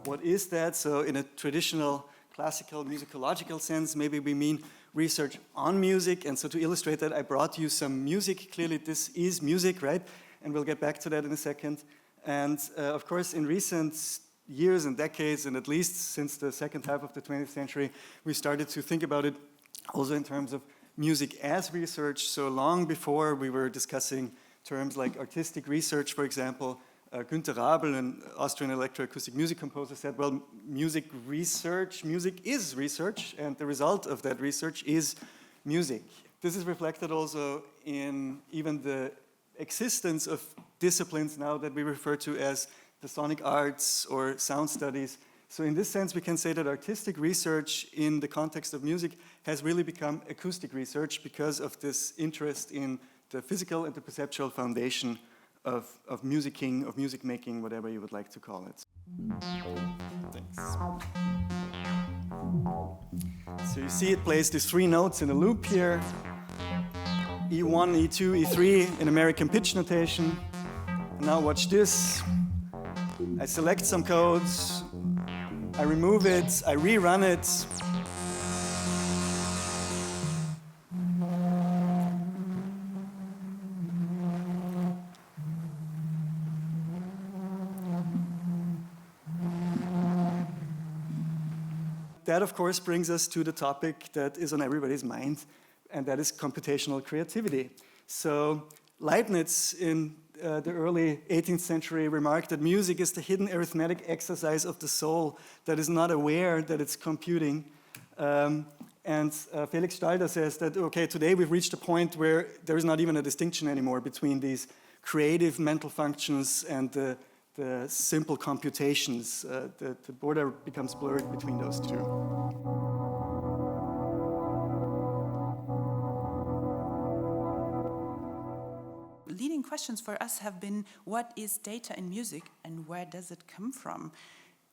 what is that? So in a traditional classical musicological sense, maybe we mean research on music. And so to illustrate that, I brought you some music. Clearly this is music, right? And we'll get back to that in a second. And of course, in recent years and decades, and at least since the second half of the 20th century, we started to think about it also in terms of music as research. So long before we were discussing terms like artistic research, for example, Günter Rabel, an Austrian electroacoustic music composer, said, well, music is research, and the result of that research is music. This is reflected also in even the existence of disciplines now that we refer to as the sonic arts or sound studies. So in this sense, we can say that artistic research in the context of music has really become acoustic research because of this interest in the physical and the perceptual foundation of musicking, of music making, whatever you would like to call it. Thanks. So you see it plays these three notes in a loop here. E1, E2, E3 in American pitch notation. Now watch this. I select some codes, I remove it, I rerun it. That, of course, brings us to the topic that is on everybody's mind, and that is computational creativity. So Leibniz in the early 18th century remarked that music is the hidden arithmetic exercise of the soul that is not aware that it's computing. And Felix Stalder says that, okay, today we've reached a point where there is not even a distinction anymore between these creative mental functions and the simple computations. The border becomes blurred between those two. Leading questions for us have been, what is data in music and where does it come from?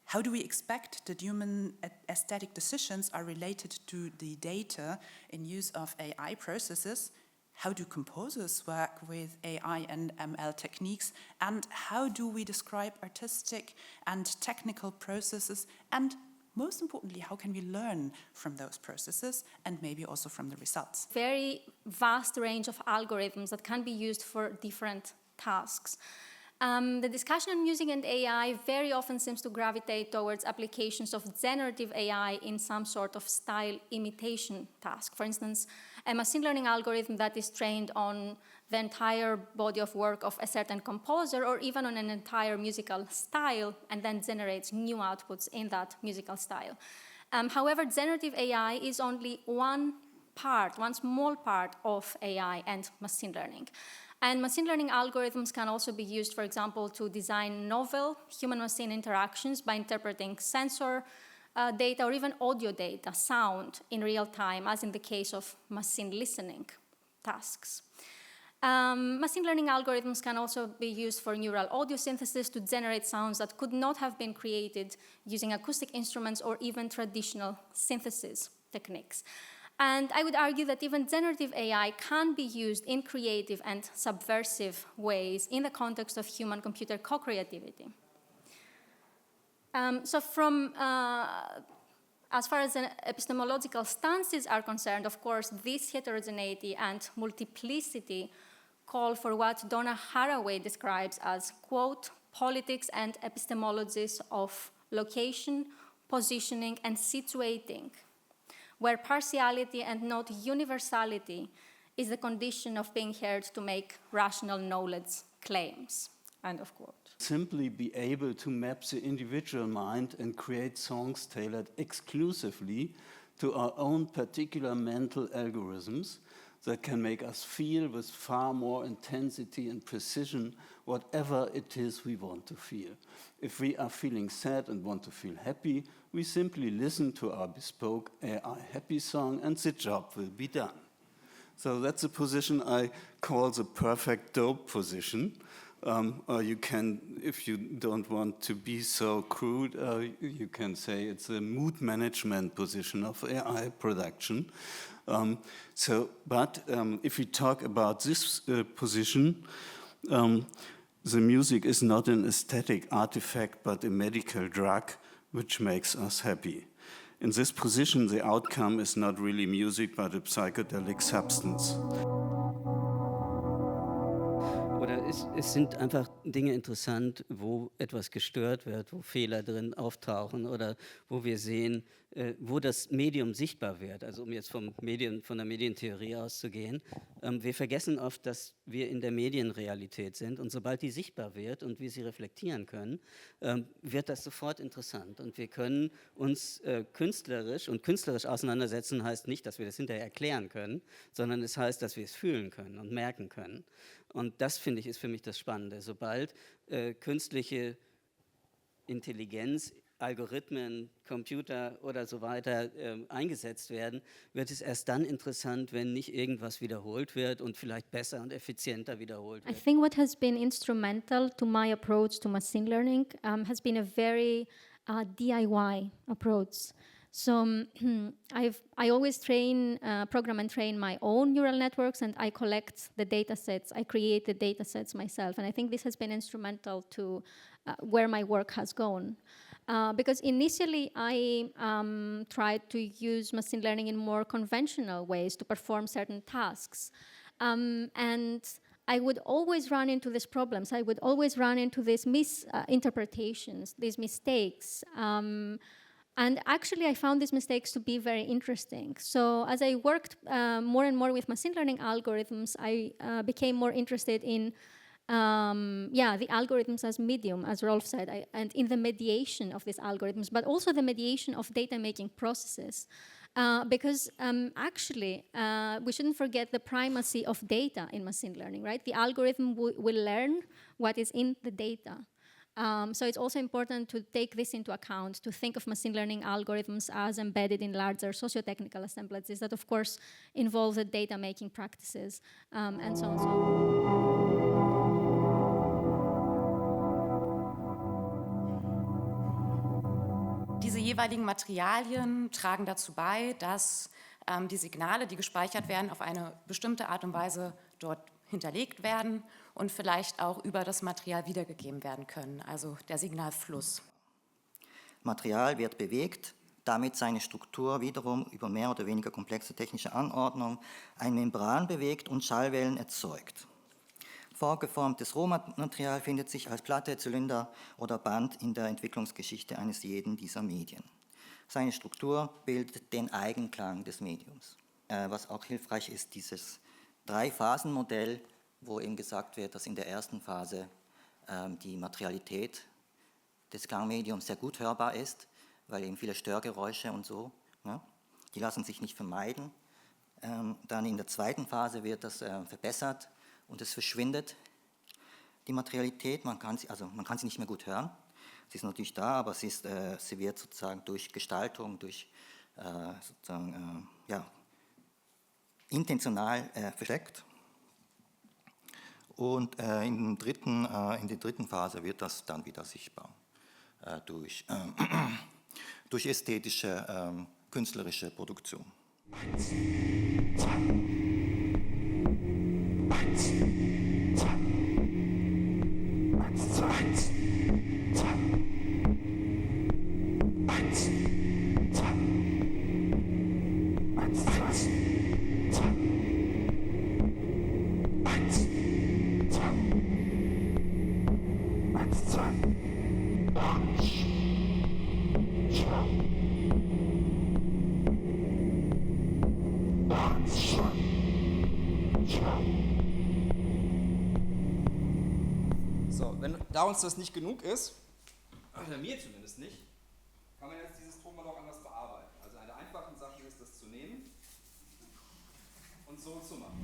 How do we expect that human aesthetic decisions are related to the data in use of AI processes? How do composers work with AI and ML techniques? And how do we describe artistic and technical processes? And most importantly, how can we learn from those processes and maybe also from the results? Very vast range of algorithms that can be used for different tasks. The discussion on music and AI very often seems to gravitate towards applications of generative AI in some sort of style imitation task. For instance, a machine learning algorithm that is trained on the entire body of work of a certain composer or even on an entire musical style and then generates new outputs in that musical style. However, generative AI is only one small part of AI and machine learning. And machine learning algorithms can also be used, for example, to design novel human-machine interactions by interpreting sensor data or even audio data, sound, in real time, as in the case of machine listening tasks. Machine learning algorithms can also be used for neural audio synthesis to generate sounds that could not have been created using acoustic instruments or even traditional synthesis techniques. And I would argue that even generative AI can be used in creative and subversive ways in the context of human-computer co-creativity. So from, as far as epistemological stances are concerned, of course, this heterogeneity and multiplicity call for what Donna Haraway describes as, quote, politics and epistemologies of location, positioning, and situating, where partiality and not universality is the condition of being heard to make rational knowledge claims, end of quote. Simply be able to map the individual mind and create songs tailored exclusively to our own particular mental algorithms that can make us feel with far more intensity and precision whatever it is we want to feel. If we are feeling sad and want to feel happy, we simply listen to our bespoke AI happy song and the job will be done. So that's a position I call the perfect dope position. Or you can, if you don't want to be so crude, you can say it's a mood management position of AI production. But if we talk about this position, the music is not an aesthetic artifact, but a medical drug which makes us happy. In this position, the outcome is not really music, but a psychedelic substance. Oder es sind einfach Dinge interessant, wo etwas gestört wird, wo Fehler drin auftauchen oder wo wir sehen, wo das Medium sichtbar wird. Also um jetzt von der Medientheorie auszugehen. Wir vergessen oft, dass wir in der Medienrealität sind und sobald die sichtbar wird und wir sie reflektieren können, wird das sofort interessant. Und wir können uns künstlerisch auseinandersetzen, heißt nicht, dass wir das hinterher erklären können, sondern es heißt, dass wir es fühlen können und merken können. Und das, finde ich, ist für mich das Spannende. Sobald künstliche Intelligenz, Algorithmen, Computer oder so weiter eingesetzt werden, wird es erst dann interessant, wenn nicht irgendwas wiederholt wird und vielleicht besser und effizienter wiederholt wird. I think what has been instrumental to my approach to machine learning has been a very DIY approach. So I always program and train my own neural networks, and I collect the data sets. I create the data sets myself, and I think this has been instrumental to where my work has gone. Because initially I tried to use machine learning in more conventional ways to perform certain tasks. And I would always run into these problems. I would always run into these misinterpretations, these mistakes. And actually, I found these mistakes to be very interesting. So as I worked more and more with machine learning algorithms, I became more interested in the algorithms as medium, as Rolf said, and in the mediation of these algorithms, but also the mediation of data-making processes. Because actually, we shouldn't forget the primacy of data in machine learning, right? The algorithm will learn what is in the data. So it's also important to take this into account, to think of machine learning algorithms as embedded in larger socio-technical assemblages that, of course, involve the data-making practices, and so on and so on. Diese jeweiligen Materialien tragen dazu bei, dass die Signale, die gespeichert werden, auf eine bestimmte Art und Weise dort hinterlegt werden und vielleicht auch über das Material wiedergegeben werden können, also der Signalfluss. Material wird bewegt, damit seine Struktur wiederum über mehr oder weniger komplexe technische Anordnung eine Membran bewegt und Schallwellen erzeugt. Vorgeformtes Rohmaterial findet sich als Platte, Zylinder oder Band in der Entwicklungsgeschichte eines jeden dieser Medien. Seine Struktur bildet den Eigenklang des Mediums. Was auch hilfreich ist, dieses Drei-Phasen-Modell, wo eben gesagt wird, dass in der ersten Phase die Materialität des Klangmediums sehr gut hörbar ist, weil eben viele Störgeräusche und so, ne, die lassen sich nicht vermeiden. Dann in der zweiten Phase wird das verbessert und es verschwindet. Die Materialität, man kann sie nicht mehr gut hören. Sie ist natürlich da, aber sie wird sozusagen durch Gestaltung, durch intentional versteckt. Und in der dritten Phase wird das dann wieder sichtbar durch ästhetische, künstlerische Produktion. Da uns das nicht genug ist, oder mir zumindest nicht, kann man jetzt dieses Ton mal noch anders bearbeiten. Also eine einfache Sache ist, das zu nehmen und so zu machen.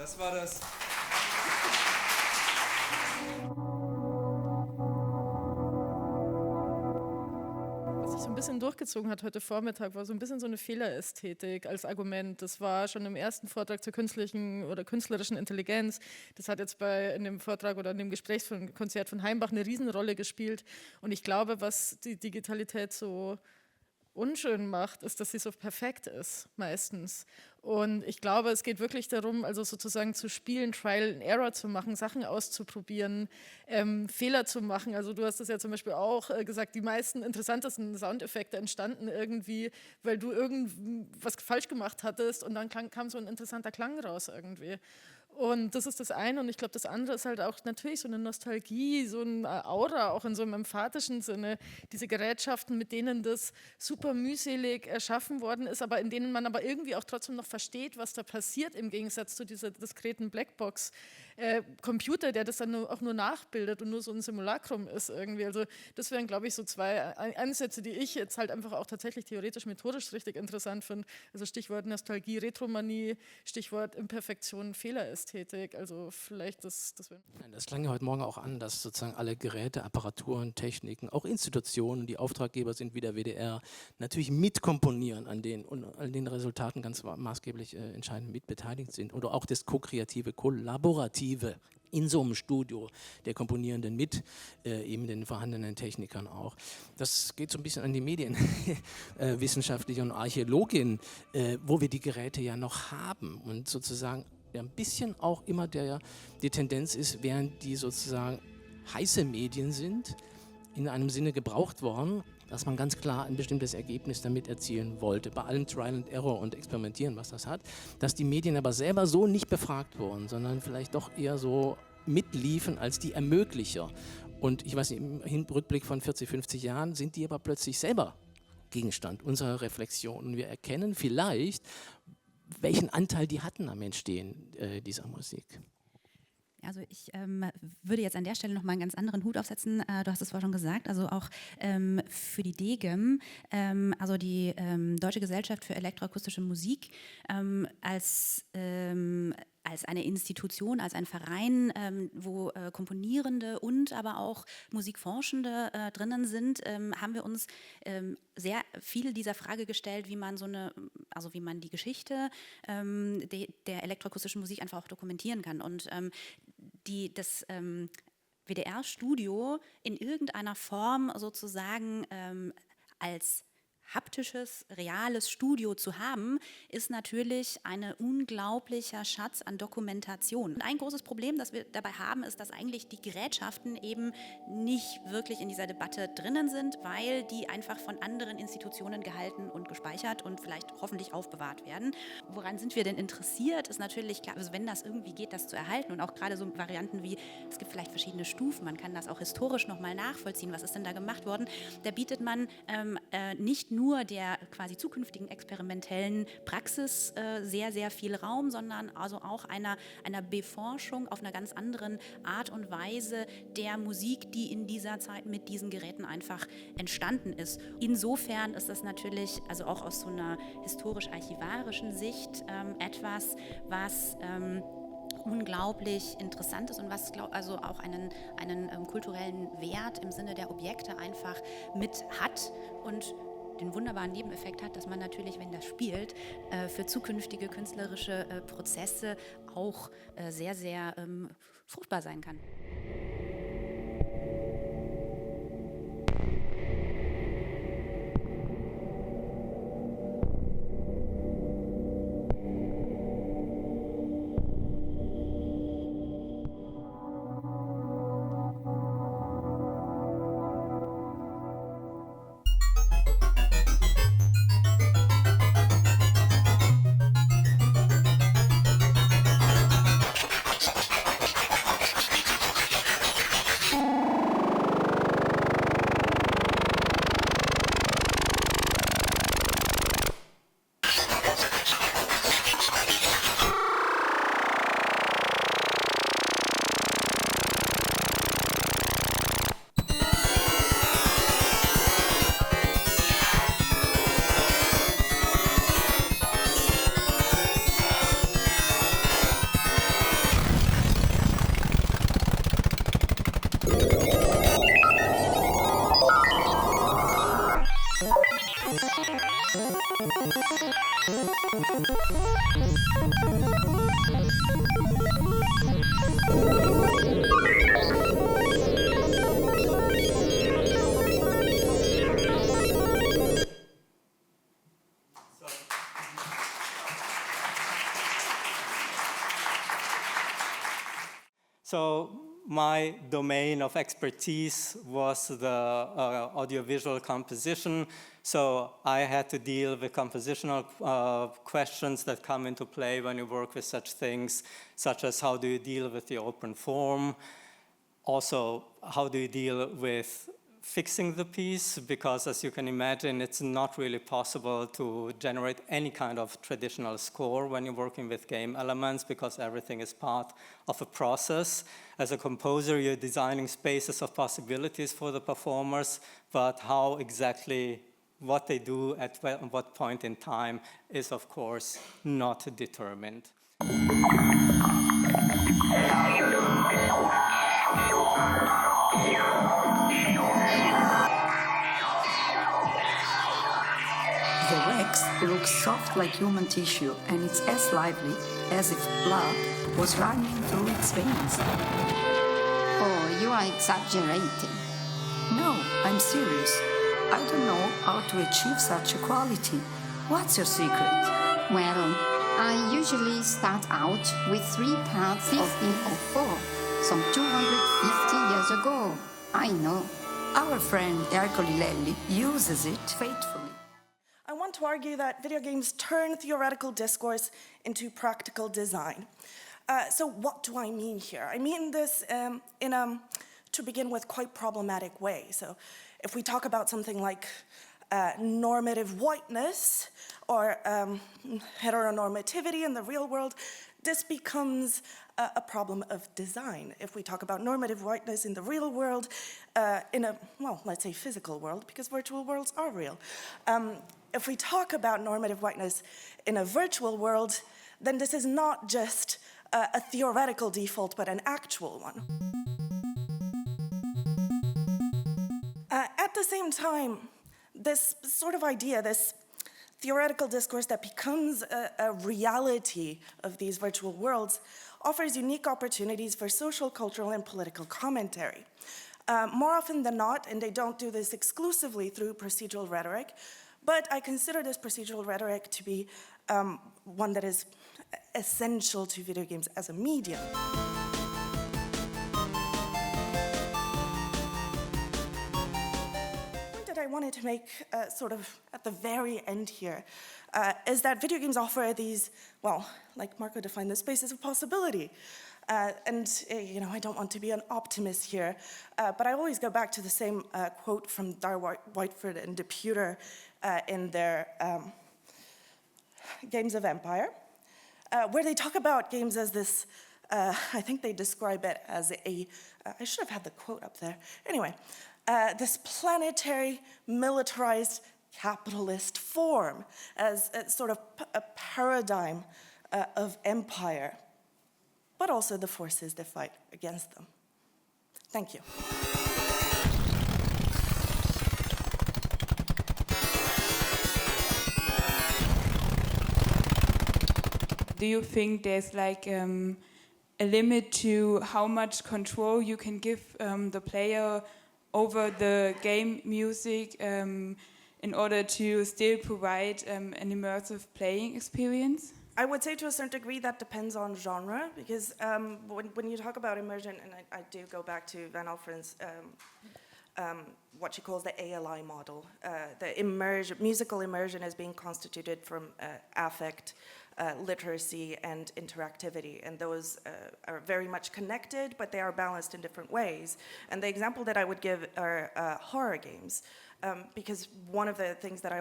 das war das. So ein bisschen durchgezogen hat heute Vormittag, war so ein bisschen so eine Fehlerästhetik als Argument. Das war schon im ersten Vortrag zur künstlichen oder künstlerischen Intelligenz. Das hat jetzt in dem Vortrag oder in dem Gesprächskonzert von Heimbach eine Riesenrolle gespielt. Und ich glaube, was die Digitalität so unschön macht, ist, dass sie so perfekt ist, meistens. Und ich glaube, es geht wirklich darum, also sozusagen zu spielen, Trial and Error zu machen, Sachen auszuprobieren, Fehler zu machen. Also du hast es ja zum Beispiel auch gesagt, die meisten interessantesten Soundeffekte entstanden irgendwie, weil du irgendwas falsch gemacht hattest und dann kam so ein interessanter Klang raus irgendwie. Und das ist das eine. Und ich glaube, das andere ist halt auch natürlich so eine Nostalgie, so eine Aura, auch in so einem emphatischen Sinne. Diese Gerätschaften, mit denen das super mühselig erschaffen worden ist, aber in denen man aber irgendwie auch trotzdem noch versteht, was da passiert, im Gegensatz zu dieser diskreten Blackbox-Computer, der das dann auch nur nachbildet und nur so ein Simulacrum ist irgendwie. Also das wären, glaube ich, so zwei Ansätze, die ich jetzt halt einfach auch tatsächlich theoretisch-methodisch richtig interessant finde. Also Stichwort Nostalgie, Retromanie, Stichwort Imperfektion, Fehlerästhetik. Also vielleicht das wäre... Das klang ja heute Morgen auch an, dass sozusagen alle Geräte, Apparaturen, Techniken, auch Institutionen, die Auftraggeber sind wie der WDR, natürlich mitkomponieren an den Resultaten ganz maßgeblich entscheidend mitbeteiligt sind. Oder auch das ko-kreative, kollaborative in so einem Studio der Komponierenden mit eben den vorhandenen Technikern auch. Das geht so ein bisschen an die Medienwissenschaftliche und Archäologin, wo wir die Geräte ja noch haben und sozusagen ja, ein bisschen auch immer die Tendenz ist, während die sozusagen heiße Medien sind, in einem Sinne gebraucht worden, dass man ganz klar ein bestimmtes Ergebnis damit erzielen wollte, bei allem Trial and Error und Experimentieren, was das hat, dass die Medien aber selber so nicht befragt wurden, sondern vielleicht doch eher so mitliefen als die Ermöglicher. Und ich weiß nicht, im Rückblick von 40, 50 Jahren sind die aber plötzlich selber Gegenstand unserer Reflexion. Und wir erkennen vielleicht, welchen Anteil die hatten am Entstehen dieser Musik. Also ich würde jetzt an der Stelle noch mal einen ganz anderen Hut aufsetzen. Du hast es vorhin schon gesagt, also auch für die DGEM, also die Deutsche Gesellschaft für elektroakustische Musik, als eine Institution, als ein Verein, wo Komponierende und aber auch Musikforschende drinnen sind, haben wir uns sehr viel dieser Frage gestellt, wie man wie man die Geschichte der elektroakustischen Musik einfach auch dokumentieren kann. Und das WDR-Studio in irgendeiner Form sozusagen als haptisches, reales Studio zu haben, ist natürlich ein unglaublicher Schatz an Dokumentation. Und ein großes Problem, das wir dabei haben, ist, dass eigentlich die Gerätschaften eben nicht wirklich in dieser Debatte drinnen sind, weil die einfach von anderen Institutionen gehalten und gespeichert und vielleicht hoffentlich aufbewahrt werden. Woran sind wir denn interessiert, ist natürlich klar, also wenn das irgendwie geht, das zu erhalten und auch gerade so Varianten wie, es gibt vielleicht verschiedene Stufen, man kann das auch historisch nochmal nachvollziehen, was ist denn da gemacht worden, da bietet man nicht nur der quasi zukünftigen experimentellen Praxis sehr, sehr viel Raum, sondern also auch einer Beforschung auf einer ganz anderen Art und Weise der Musik, die in dieser Zeit mit diesen Geräten einfach entstanden ist. Insofern ist das natürlich, also auch aus so einer historisch-archivarischen Sicht, etwas, was unglaublich interessant ist und was also auch einen kulturellen Wert im Sinne der Objekte einfach mit hat und den wunderbaren Nebeneffekt hat, dass man natürlich, wenn das spielt, für zukünftige künstlerische Prozesse auch sehr, sehr fruchtbar sein kann. So my domain of expertise was the audiovisual composition. So I had to deal with compositional questions that come into play when you work with such things, such as how do you deal with the open form? Also, how do you deal with fixing the piece? Because as you can imagine, it's not really possible to generate any kind of traditional score when you're working with game elements, because everything is part of a process. As a composer, you're designing spaces of possibilities for the performers, but how exactly what they do at what point in time is, of course, not determined. The wax looks soft like human tissue, and it's as lively as if blood was running through its veins. Oh, you are exaggerating. No, I'm serious. I don't know how to achieve such a quality. What's your secret? Well, I usually start out with 3 parts of 1504, some 250 years ago. I know. Our friend Ercole Lelli uses it faithfully. I want to argue that video games turn theoretical discourse into practical design. So what do I mean here? I mean this in a, to begin with, quite problematic way. So if we talk about something like normative whiteness or heteronormativity in the real world, this becomes a problem of design. If we talk about normative whiteness in the real world, in a, well, let's say physical world, because virtual worlds are real. If we talk about normative whiteness in a virtual world, then this is not just a theoretical default, but an actual one. At the same time, this sort of idea, this theoretical discourse that becomes a reality of these virtual worlds, offers unique opportunities for social, cultural, and political commentary. More often than not, and they don't do this exclusively through procedural rhetoric, but I consider this procedural rhetoric to be one that is essential to video games as a medium. I wanted to make sort of at the very end here is that video games offer these, well, like Marco defined, the spaces of possibility. You know, I don't want to be an optimist here, but I always go back to the same quote from Dar Whiteford and Deputer in their Games of Empire, where they talk about games as this, I think they describe it as a, I should have had the quote up there. Anyway, this planetary, militarized, capitalist form as sort of a paradigm of empire, but also the forces that fight against them. Thank you. Do you think there's like a limit to how much control you can give the player over the game music in order to still provide an immersive playing experience? I would say to a certain degree that depends on genre, because when you talk about immersion, and I do go back to Van Alphen's what she calls the ALI model, the musical immersion is being constituted from affect, literacy, and interactivity, and those are very much connected, but they are balanced in different ways. And the example that I would give are horror games, because one of the things that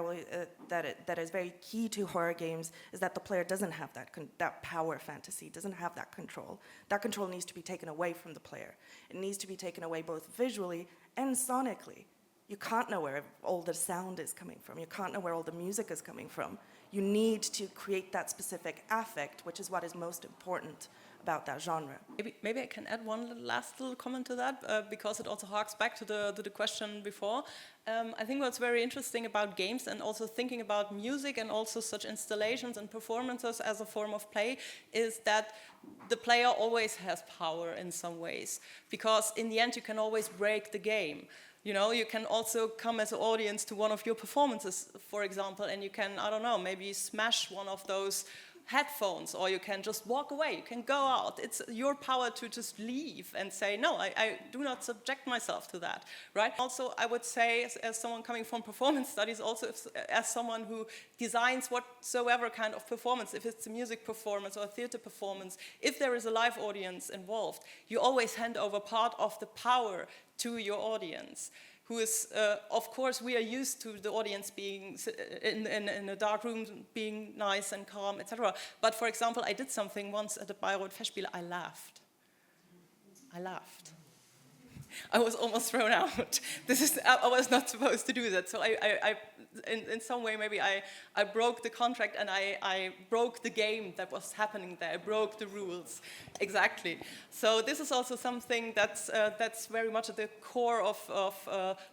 that is very key to horror games is that the player doesn't have that power fantasy, doesn't have that control. That control needs to be taken away from the player. It needs to be taken away both visually and sonically. You can't know where all the sound is coming from. You can't know where all the music is coming from. You need to create that specific affect, which is what is most important about that genre. Maybe I can add one last little comment to that, because it also harks back to the question before. I think what's very interesting about games and also thinking about music and also such installations and performances as a form of play is that the player always has power in some ways, because in the end you can always break the game. You know, you can also come as an audience to one of your performances, for example, and you can, I don't know, maybe smash one of those headphones, or you can just walk away, you can go out. It's your power to just leave and say, no, I do not subject myself to that, right? Also, I would say, as someone coming from performance studies, also as someone who designs whatsoever kind of performance, if it's a music performance or a theater performance, if there is a live audience involved, you always hand over part of the power to your audience, who is, of course, we are used to the audience being in a dark room, being nice and calm, etc. But for example, I did something once at the Bayreuth Festspiele, I laughed. I was almost thrown out. I was not supposed to do that. So in some way, maybe I broke the contract and I broke the game that was happening there. I broke the rules, exactly. So this is also something that's very much at the core of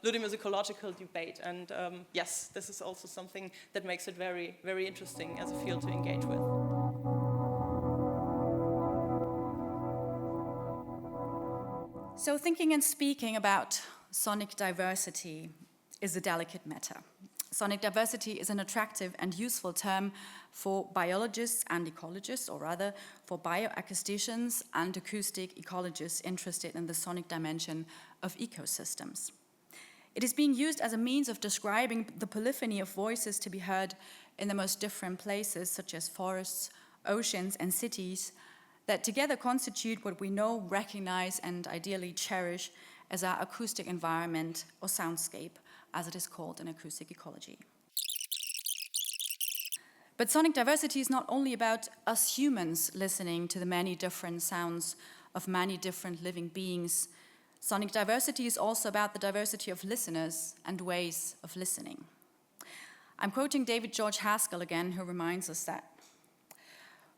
ludomusicological debate. And yes, this is also something that makes it very, very interesting as a field to engage with. So thinking and speaking about sonic diversity is a delicate matter. Sonic diversity is an attractive and useful term for biologists and ecologists, or rather for bioacousticians and acoustic ecologists interested in the sonic dimension of ecosystems. It is being used as a means of describing the polyphony of voices to be heard in the most different places, such as forests, oceans, and cities, that together constitute what we know, recognize, and ideally cherish as our acoustic environment or soundscape, as it is called in acoustic ecology. But sonic diversity is not only about us humans listening to the many different sounds of many different living beings. Sonic diversity is also about the diversity of listeners and ways of listening. I'm quoting David George Haskell again, who reminds us that,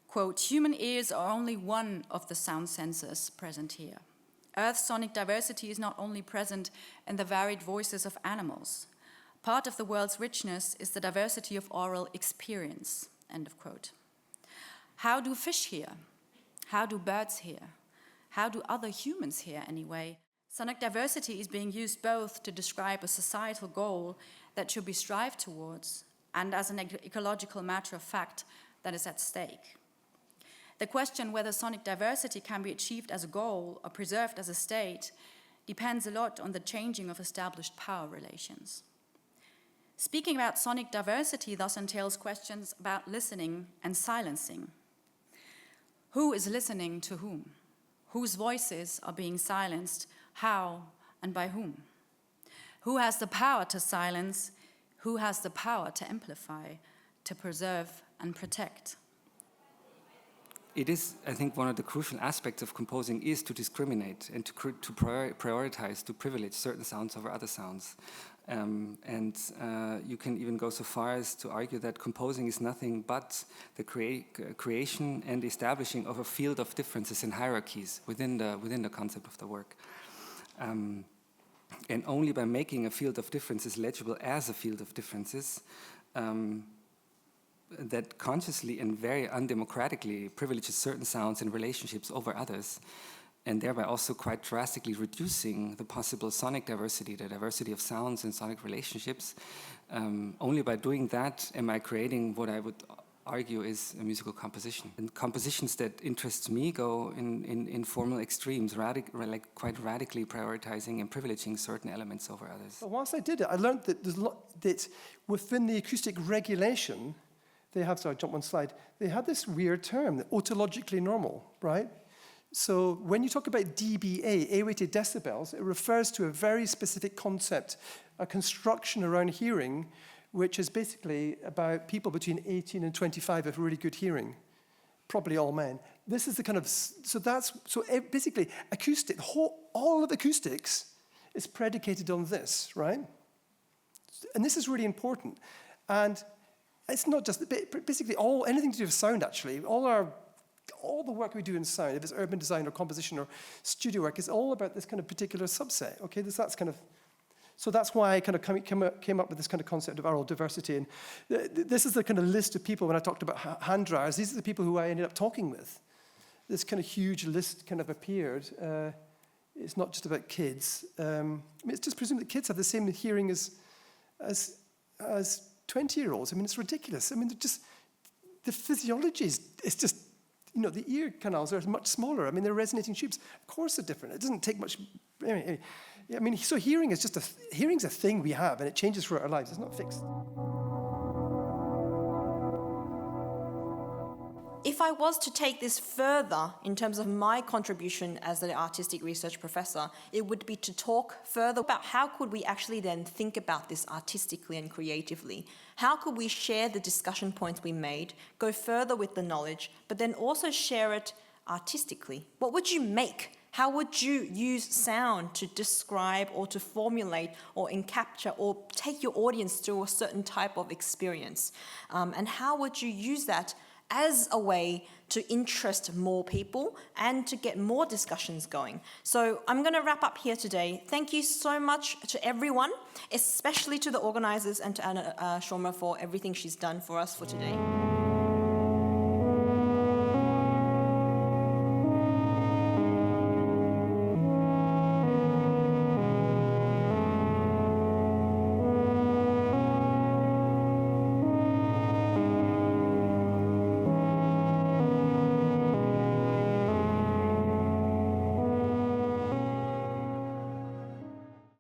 quote, human ears are only one of the sound sensors present here. Earth's sonic diversity is not only present in the varied voices of animals. Part of the world's richness is the diversity of oral experience, end of quote. How do fish hear? How do birds hear? How do other humans hear anyway? Sonic diversity is being used both to describe a societal goal that should be strived towards and as an ecological matter of fact that is at stake. The question whether sonic diversity can be achieved as a goal or preserved as a state depends a lot on the changing of established power relations. Speaking about sonic diversity thus entails questions about listening and silencing. Who is listening to whom? Whose voices are being silenced? How and by whom? Who has the power to silence? Who has the power to amplify, to preserve and protect? It is, I think, one of the crucial aspects of composing is to discriminate and to prioritize, to privilege certain sounds over other sounds. You can even go so far as to argue that composing is nothing but the creation and establishing of a field of differences and hierarchies within the concept of the work. And only by making a field of differences legible as a field of differences, that consciously and very undemocratically privileges certain sounds and relationships over others, and thereby also quite drastically reducing the possible sonic diversity, the diversity of sounds and sonic relationships. Only by doing that am I creating what I would argue is a musical composition. And compositions that interest me go in formal extremes, quite radically prioritizing and privileging certain elements over others. But whilst I did it, I learned that that within the acoustic regulation, they have, sorry, jump one slide, they had this weird term, otologically normal, right? So when you talk about dBA, A-weighted decibels, it refers to a very specific concept, a construction around hearing, which is basically about people between 18 and 25 with really good hearing, probably all men. This is the kind of, basically acoustic, all of acoustics is predicated on this, right? And this is really important. And it's not just, basically anything to do with sound actually, all our all the work we do in sound, if it's urban design or composition or studio work, is all about this kind of particular subset. Okay, that's kind of. So that's why I kind of came up with this kind of concept of oral diversity. And this is the kind of list of people when I talked about hand dryers. These are the people who I ended up talking with. This kind of huge list kind of appeared. It's not just about kids. I mean, it's just presumed that kids have the same hearing as 20-year-olds. I mean, it's ridiculous. I mean, the physiology is just, you know, the ear canals are much smaller. I mean, they're resonating tubes. Of course they're different. It doesn't take much. I mean, so hearing is just hearing's a thing we have, and it changes throughout our lives. It's not fixed. If I was to take this further in terms of my contribution as an artistic research professor, it would be to talk further about how could we actually then think about this artistically and creatively. How could we share the discussion points we made, go further with the knowledge, but then also share it artistically? What would you make? How would you use sound to describe or to formulate or capture or take your audience through a certain type of experience? And how would you use that as a way to interest more people and to get more discussions going? So I'm going to wrap up here today. Thank you so much to everyone, especially to the organizers and to Anna Schormer for everything she's done for us for today.